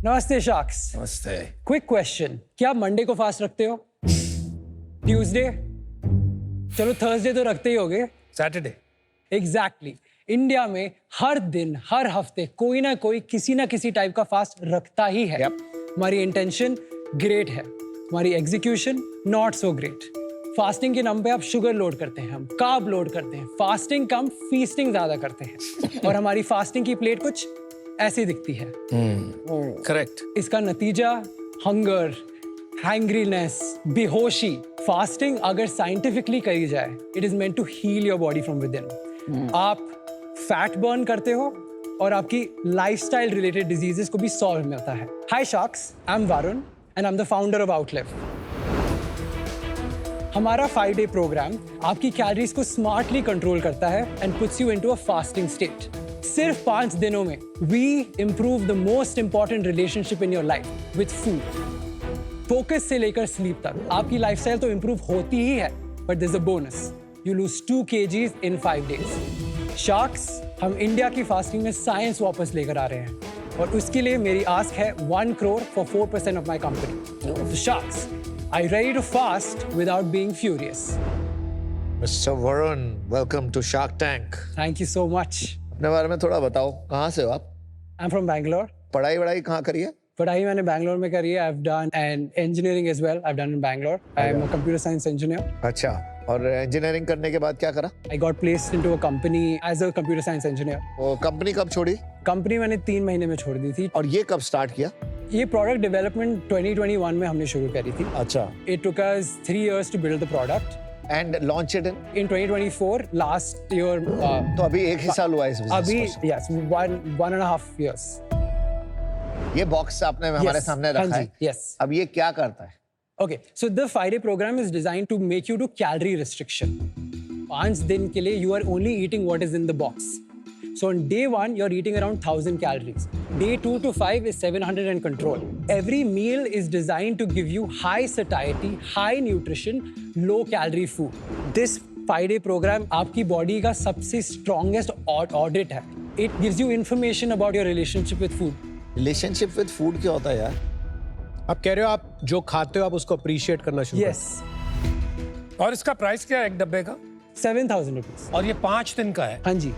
नमस्ते शार्क्स। नमस्ते। Quick question, क्या आप मंडे को फास्ट रखते हो? ट्यूसडे? चलो थर्सडे तो रखते ही होगे। सैटरडे? एग्जैक्टली। इंडिया में हर दिन हर हफ्ते कोई ना कोई किसी ना किसी टाइप का फास्ट रखता ही है। हमारी इंटेंशन ग्रेट है, हमारी execution not so great. Fasting के नाम पे आप शुगर लोड करते हैं, हम कार्ब लोड करते हैं, फास्टिंग कम फीस्टिंग ज्यादा करते हैं और हमारी फास्टिंग की प्लेट कुछ ऐसी दिखती है। करेक्ट। इसका नतीजा हंगर, हैंग्रीनेस, बेहोशी। फास्टिंग अगर साइंटिफिकली करी जाए, it is meant to heal your body from within. आप फैट बर्न करते हो और आपकी लाइफस्टाइल रिलेटेड डिजीजेस को भी सॉल्व मिलता है। Hi sharks, I am Varun and I am the founder of Outlive. हमारा 5-day प्रोग्राम आपकी कैलोरीज को स्मार्टली कंट्रोल करता है and puts you into a fasting state. सिर्फ 5 दिनों में we improve the most important relationship in your life with food. Focus से लेकर स्लीप तक आपकी लाइफस्टाइल तो इंप्रूव होती ही है, but there is a bonus, you lose 2 kgs in 5 days। Sharks, हम इंडिया की फास्टिंग में साइंस वापस लेकर आ रहे हैं और उसके लिए मेरी आस्क है 1 crore for 4% of my company. Sharks, are you ready to fast without being furious? Mr. Varun, welcome to Shark Tank. Thank you so much. अपने बारे में थोड़ा बताओ, कहाँ से हो आप? I'm from Bangalore. पढ़ाई वढ़ाई कहाँ करी है? पढ़ाई मैंने बैंगलोर में करी है। I've done and engineering as well. I've done in Bangalore. I am a computer science engineer. अच्छा, और इंजीनियरिंग करने के बाद क्या करा? I got placed into a company as a computer science engineer. वो कंपनी कब छोड़ी? कंपनी मैंने 3 महीने में छोड़ दी थी। और ये कब स्टार्ट किया? ये प्रोडक्ट डेवलपमेंट 2021 में हमने शुरू करी थी। अच्छा। It took us 3 years to build the product. And launch it in 2024, last year. तो अभी 1 ही साल हुआ है इस बिजनेस अभी को? yes, 1.5 years. ये बॉक्स आपने हमारे सामने रखा है। Yes. अब ये क्या करता है? Okay, so the 5-day program is designed to make you do calorie restriction. 5 दिन के लिए you are only eating what is in the box. So on day 1, you're eating around 1000 calories. Day 2 to 5 is 700 and control. Every meal is designed to give you high satiety, high nutrition, low calorie food. This 5-day program आपकी body का सबसे strongest audit है. It gives you information about your relationship with food. Relationship with food क्या होता है यार? आप कह रहे हो आप जो खाते हो आप उसको अप्रिशिएट करना शुरू Yes, और इसका प्राइस क्या है एक डब्बे का? 7,000 rupees. और ये 5 दिन का है। हाँ जी.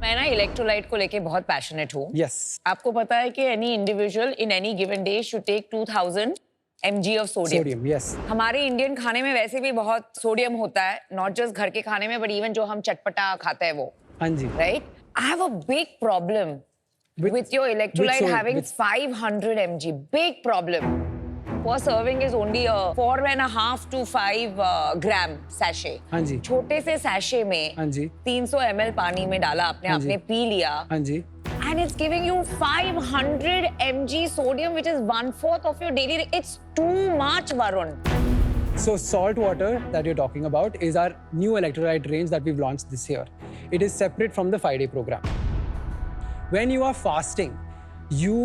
मैं ना इलेक्ट्रोलाइट को लेके बहुत पैशनेट हूँ। Yes. आपको पता है कि any individual in any given day should take 2000 mg of sodium. Sodium, yes. हमारे इंडियन खाने में वैसे भी बहुत सोडियम होता है, नॉट जस्ट घर के खाने में बट इवन जो हम चटपटा खाते हैं वो, हाँ जी. Right? I have a big problem with your electrolyte sodium, having 500 mg. Big problem. Per serving is only a 4.5 to 5 gram sachet. हाँ जी. छोटे से sachet में हाँ जी. 300 ml पानी में डाला आपने, हाँ जी. आपने पी लिया. हाँ जी. And it's giving you 500 mg sodium, which is 1/4 of your daily. It's too much, Varun. So salt water that you're talking about is our new electrolyte range that we've launched this year. It is separate from the 5-day program. When you are fasting, you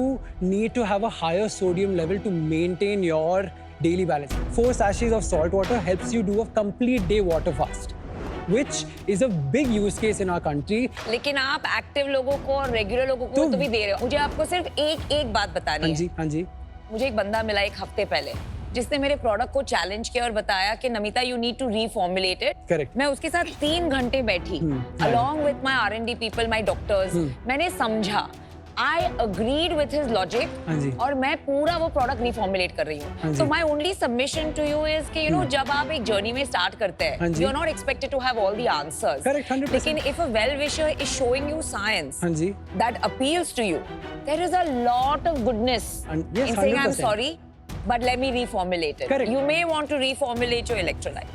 need to have a higher sodium level to maintain your daily balance. 4 sachets of salt water helps you do a complete day water fast, which is a big use case in our country. लेकिन आप active लोगों को और regular लोगों को तो भी दे रहे हो। मुझे आपको सिर्फ एक बात बतानी है। हाँ जी, हाँ जी. मुझे एक बंदा मिला 1 हफ्ते पहले जिसने मेरे प्रोडक्ट को चैलेंज किया और बताया कि Namita you need to reformulate it. Correct. मैं उसके साथ 3 घंटे बैठी along with my R&D people, my doctors. मैंने समझा, I agreed with his logic हाँ जी. और मैं पूरा वो प्रोडक्ट रीफॉर्मुलेट कर रही हाँ हूँ। जी. So my only submission to you is कि you know जब आप एक जर्नी में स्टार्ट करते हाँ हैं, जी. you're not expected to have all the answers. Correct, 100%. लेकिन if a well wisher is showing you science हाँ जी. that appeals to you, there is a lot of goodness And yes, in saying I'm 100%. sorry, but let me reformulate it. Correct. You may want to reformulate your electrolyte.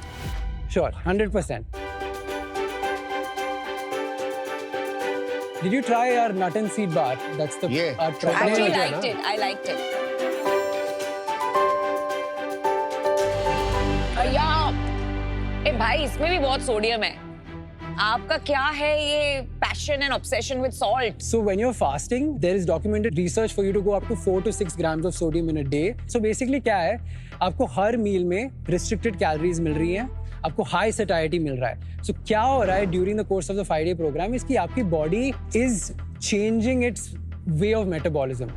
Sure, 100%. Did you try our nut and seed bar? That's the Yeah. our I actually chocolate. liked it. I liked it. ए भाई, इसमें भी बहुत sodium है। आपका क्या है ये passion and obsession with salt? So when you're fasting, there is documented research for you to go up to 4 to 6 grams of sodium in a day. So basically क्या है, आपको हर मील में restricted calories मिल रही हैं, आपको high satiety मिल रहा है. So क्या हो रहा है during the course of the 5-day program is कि आपकी body is changing its way of metabolism.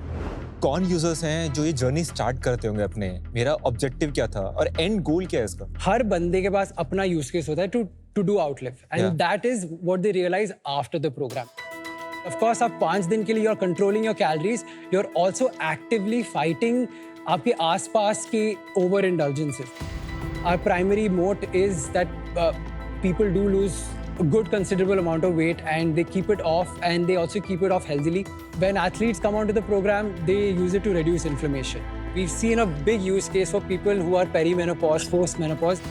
कौन यूजर्स हैं जो ये जर्नी स्टार्ट करते होंगे अपने? मेरा ऑब्जेक्टिव क्या था और एंड गोल क्या है इसका? हर बंदे के पास अपना यूज केस होता है to do outlive and that is what they realise after the programme. Of course आप 5 दिन के लिए you are controlling your calories, you are also actively fighting आपके आसपास के over indulgences. Our primary moat is that people do lose a good considerable amount of weight and they keep it off, and they also keep it off healthily. When athletes come onto the program, they use it to reduce inflammation. We've seen a big use case for people who are perimenopause, post-menopause,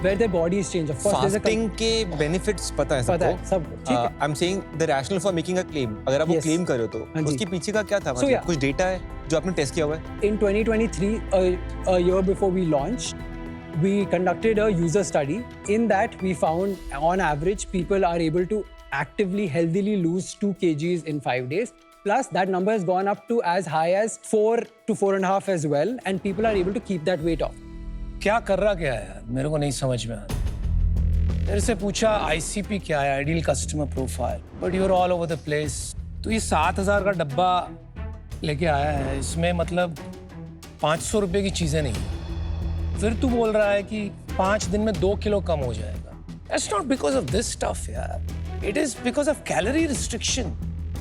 where their bodies change. Of course, fasting के benefits पता है सबको? पता है सब, ठीक है. I am saying the rational for making a claim. अगर आप वो Yes. क्लेम कर रहे हो हाँ तो जी. उसके पीछे का क्या था? So, मतलब yeah. कुछ डेटा है जो आपने टेस्ट किया हुआ है? In 2023, a year before we launched, we conducted a user study. In that, we found on average people are able to actively, healthily lose 2 kgs in 5 days. Plus, that number has gone up to as high as 4 to 4.5 as well, and people are able to keep that weight off. क्या कर रहा क्या है यार, मेरे को नहीं समझ में आ रहा. मेरे से पूछा ICP क्या है, ideal customer profile, but you are all over the place. तो ये 7,000 का डब्बा लेके आया है, इसमें मतलब 500 रुपए की चीजें नहीं है. फिर तू बोल रहा है कि 5 दिन में 2 किलो कम हो जाएगा. That's not because of this stuff यार. It is because of calorie restriction.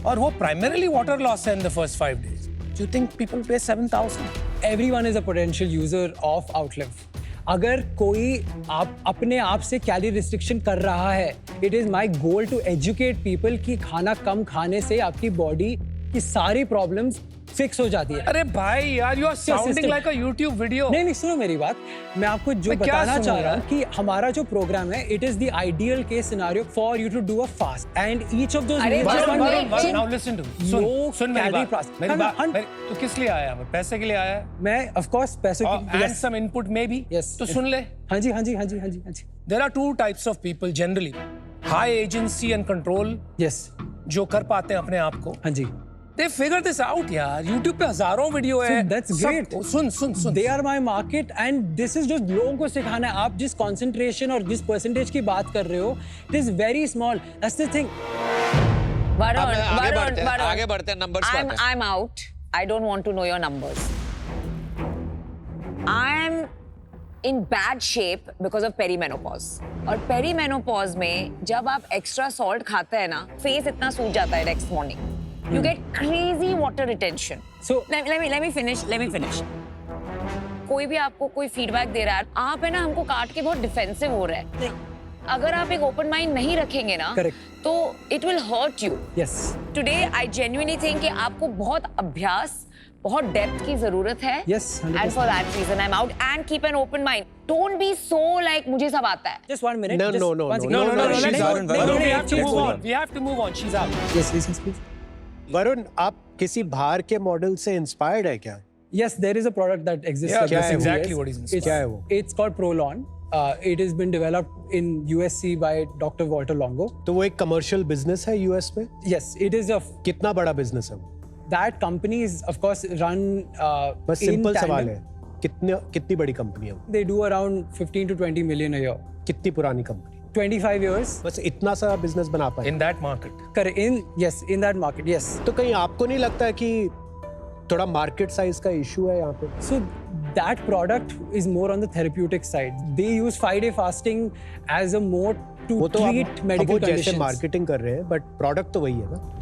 और वो primarily water loss है in the first 5 days. Do you think people pay 7,000? Everyone is a potential user of Outlive. अगर कोई आप अपने आप से कैलोरी रिस्ट्रिक्शन कर रहा है, it is my goal to educate people कि खाना कम खाने से आपकी बॉडी की सारी प्रॉब्लम्स फिक्स हो जाती है. अरे भाई यार, you are sounding like a YouTube video. नहीं, सुनो मेरी बात. मैं आपको जो मैं क्या बताना सुनूं चाह रहा यार? हूँ कि हमारा जो प्रोग्राम है, it is the ideal case scenario for you to do a fast. And each of those अरे meals just Varun, one Varun, day. Now listen to me. Low सुन मेरी calorie बात. fast. मेरी बात. हम- तू किस लिए आया है? पैसे के लिए आया है? मैं of course पैसों की And yes. some input maybe. Yes. तो सुन ले. हाँ जी. There are 2 types of people generally. High agency and control, Yes. जो कर पाते हैं अपने आप को. हाँ जी. They figure this out यार. YouTube पे हज़ारों वीडियो है. So that's सब- great. Soon. They are my market and this is जो लोगों को सिखाना है. आप जिस concentration और जिस percentage की बात कर रहे हो, it is very small. That's the thing. Varun, आगे बढ़ते हैं numbers पे आते हैं. I'm out. I don't want to know your numbers. I'm in bad shape because of perimenopause. और perimenopause में जब आप extra salt खाते हैं ना, face इतना सूज जाता है next morning. You get crazy water retention. So let me finish. कोई भी आपको कोई फीडबैक दे रहा है, आप है ना हमको काट के बहुत डिफेंसिव हो रहे हैं. अगर आप एक ओपन माइंड नहीं रखेंगे ना, Correct. तो it will hurt you. yes. Today I genuinely think कि आपको बहुत अभ्यास, बहुत डेप्थ की जरूरत है. Yes, 100%. And for that reason I am out. And keep an open mind. Don't be so like मुझे सब आता है. Just 1 minute. No, Just no. one second. No. she's let's out go. and Varun. We have to Yes, move yes. on. We have to move on. She's out. Yes, please. Varun, आप किसी बाहर के model से inspired है क्या? Yes, there is a product that exists. Yeah, like that's this in exactly US. what is inspired. क्या है वो? It's called Prolon. It has been developed in USC by Dr. Walter Longo. तो वो एक commercial business है US में? Yes, it is कितना बड़ा बिजनेस है वो? that company is of course run बस in सिंपल tandem. सवाल है, कितनी बड़ी कंपनी है वो? They do around 15 to 20 million a year. कितनी पुरानी कंपनी? 25 years. बस इतना सा बिजनेस बना पाए? In that market. Correct. In that market, yes. तो कहीं आपको नहीं लगता है कि थोड़ा मार्केट साइज का इशू है यहाँ पे? So that product is more on the therapeutic side. They use 5-day fasting as a mode to वो तो treat अब medical वो जैसे conditions. मार्केटिंग कर रहे हैं, बट प्रोडक्ट तो वही है ना?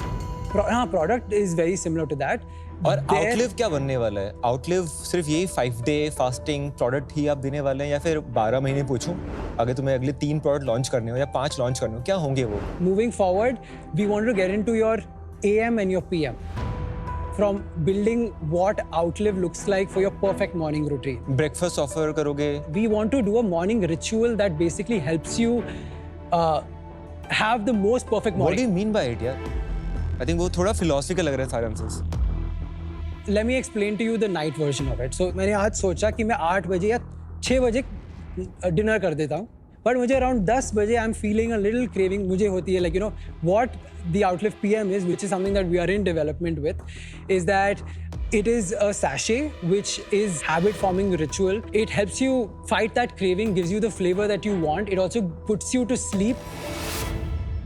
हाँ, product is very similar to that. और There- आउटलिव क्या बनने वाला है? आउटलिव सिर्फ यही 5-day फास्टिंग प्रोडक्ट ही आप देने वाले हैं या फिर 12 महीने पूछूं? अगर तुम्हें अगले 3 प्रोडक्ट लॉन्च करने हो या 5 लॉन्च करने हो, क्या होंगे वो? Moving forward, we want to get into your AM and your PM. From building what Outlive looks like for your perfect morning routine. Breakfast offer करोगे? We want to do a morning ritual that basically helps you have the most perfect What do morning. you mean by it यार? I think वो थोड़ा philosophical लग रहा है सारे answers. Let me explain to you the night version of it. So मैंने आज सोचा कि मैं 8 बजे या 6 बजे डिनर कर देता हूँ. But मुझे around 10 बजे I'm feeling a little craving. मुझे होती है like you know what the Outlive PM is, which is something that we are in development with, is that it is a sachet which is habit forming ritual. It helps you fight that craving, gives you the flavor that you want. It also puts you to sleep.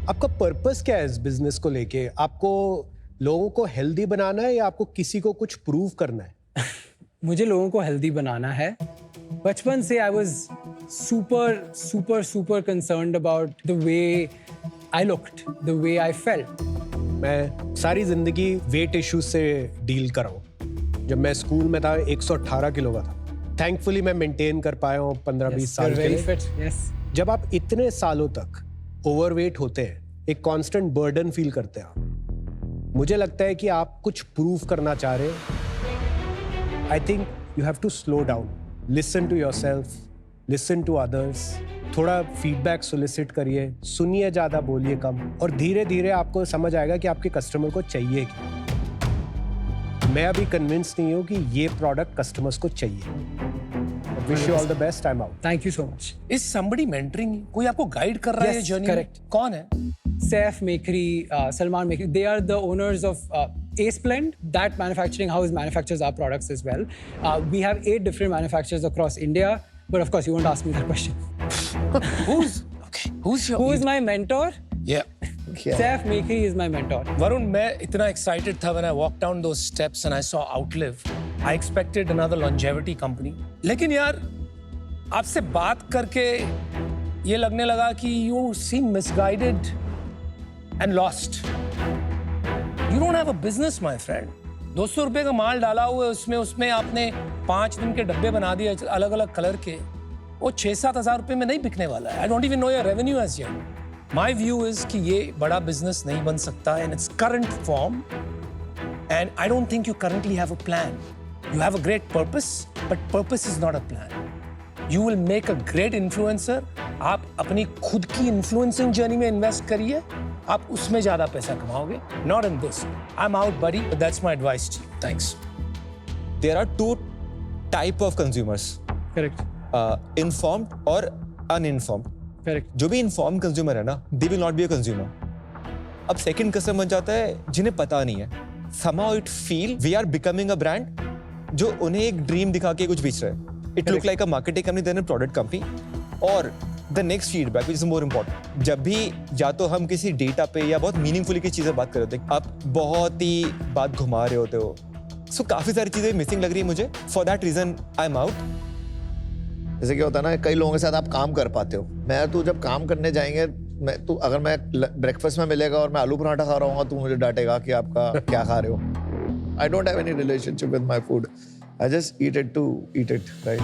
आपका purpose क्या है इस business को लेके? आपको लोगों को healthy बनाना है या आपको किसी को कुछ प्रूव करना है? मुझे लोगों को हेल्दी बनाना है. बचपन से I was super concerned about the way I looked, the way I felt. मैं सारी जिंदगी वेट इश्यूज से डील कर रहा हूँ. जब मैं स्कूल में था 118 किलो का था. थैंकफुली मैं मेंटेन कर पाया हूँ 15-20 साल You're के very लिए. fit. Yes. जब आप इतने सालों तक ओवरवेट होते हैं, एक कांस्टेंट बर्डन फील करते हैं आप. मुझे लगता है कि आप कुछ प्रूव करना चाह रहे हैं. I think you have to slow down, listen to yourself, listen to others. थोड़ा फीडबैक सोलिसिट करिए, सुनिए ज़्यादा, बोलिए कम, और धीरे धीरे आपको समझ आएगा कि आपके कस्टमर को चाहिए क्या. मैं अभी कन्विंस नहीं हूँ कि ये प्रोडक्ट कस्टमर्स को चाहिए. Wish you all the best. I am out. Thank you so much. Is somebody mentoring you? कोई आपको गाइड कर रहा है Yes, जर्नी? correct. कौन है? Saif Mekri, Salman Mekri, they are the owners of Ace Blend. That manufacturing house manufactures our products as well. We have 8 different manufacturers across India, but of course you won't ask me that question. Who's your? Who is my mentor? Yeah. Saif Mekri is my mentor. Varun, मैं इतना excited था when I walked down those steps and I saw Outlive. I expected another longevity company. लेकिन यार, आपसे बात करके ये लगने लगा कि you seem misguided and lost. You don't have a business, my friend. 200 रुपए का माल डाला हुआ है उसमें आपने 5 दिन के डब्बे बना दिए अलग अलग कलर के. वो 6-7 हजार रुपए में नहीं बिकने वाला है. I don't even know your revenue as yet. My view is कि ये बड़ा business नहीं बन सकता in its current form, and I don't think you currently have a plan. You have a great purpose, but purpose is not a plan. You will make a great influencer. आप अपनी खुद की influencing journey में invest करिए, आप उसमें ज़्यादा पैसा कमाओगे. Not in this. I'm out, buddy, but that's my advice to you. Thanks. There are 2 type of consumers, Correct. informed और uninformed. Correct. जो भी इन्फॉर्म कंज्यूमर है ना, they will not be a consumer. अब सेकंड कस्टमर बन जाता है जिन्हें पता नहीं है. somehow it feel we are becoming a brand जो उन्हें एक ड्रीम दिखा के कुछ बेच रहा है. It look like a marketing company than a product company. और the next feedback which is more important, जब भी या तो हम किसी डेटा पे या बहुत मीनिंगफुली की चीजें बात कर रहे होते हैं, आप बहुत ही बात घुमा रहे होते हो. So काफी सारी चीजें मिसिंग लग रही है मुझे. For that reason I am out. जैसे क्या होता है ना, कई लोगों के साथ आप काम कर पाते हो. मैं तो जब काम करने जाएंगे, अगर मैं ब्रेकफास्ट में मिलेगा और मैं आलू पराठा खा रहा हूँ तो मुझे डांटेगा कि आपका क्या खा रहे हो. I don't have any relationship with my food. I just eat it to eat it, right.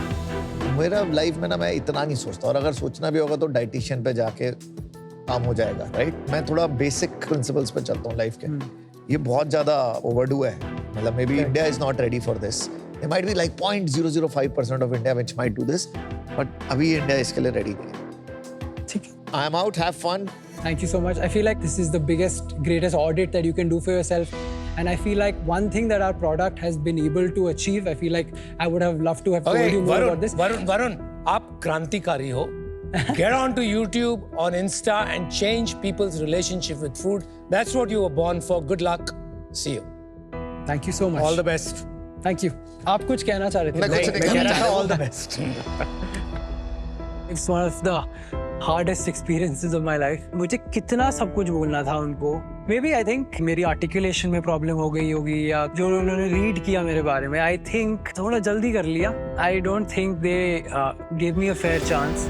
मेरा लाइफ में ना मैं इतना नहीं सोचता, और अगर सोचना भी होगा तो डाइटिशियन पे जाके काम हो जाएगा, राइट. मैं थोड़ा बेसिक प्रिंसिपल्स पे चलता हूँ लाइफ के. ये बहुत ज्यादा ओवरडू है. मतलब may be India is not ready for this. There might be like 0.005% of India which might do this, but अभी India इसके लिए ready नहीं है. ठीक है. I am out. Have fun. Thank you so much. I feel like this is the biggest, greatest audit that you can do for yourself. And I feel like one thing that our product has been able to achieve, I feel like I would have loved to have told you more about this. Varun, आप क्रांतिकारी हो. Get on to YouTube, on Insta, and change people's relationship with food. That's what you were born for. Good luck. See you. Thank you so much. All the best. Thank you. आप कुछ कहना चाह रहे थे? मैं कुछ नहीं कहना चाह रहा. All the best. It's one of the hardest experiences of my life. मुझे कितना सब कुछ बोलना था उनको. Maybe I think मेरी articulation में problem हो गई होगी, या जो उन्होंने read किया मेरे बारे में, I think थोड़ा जल्दी कर लिया. I don't think they gave me a fair chance.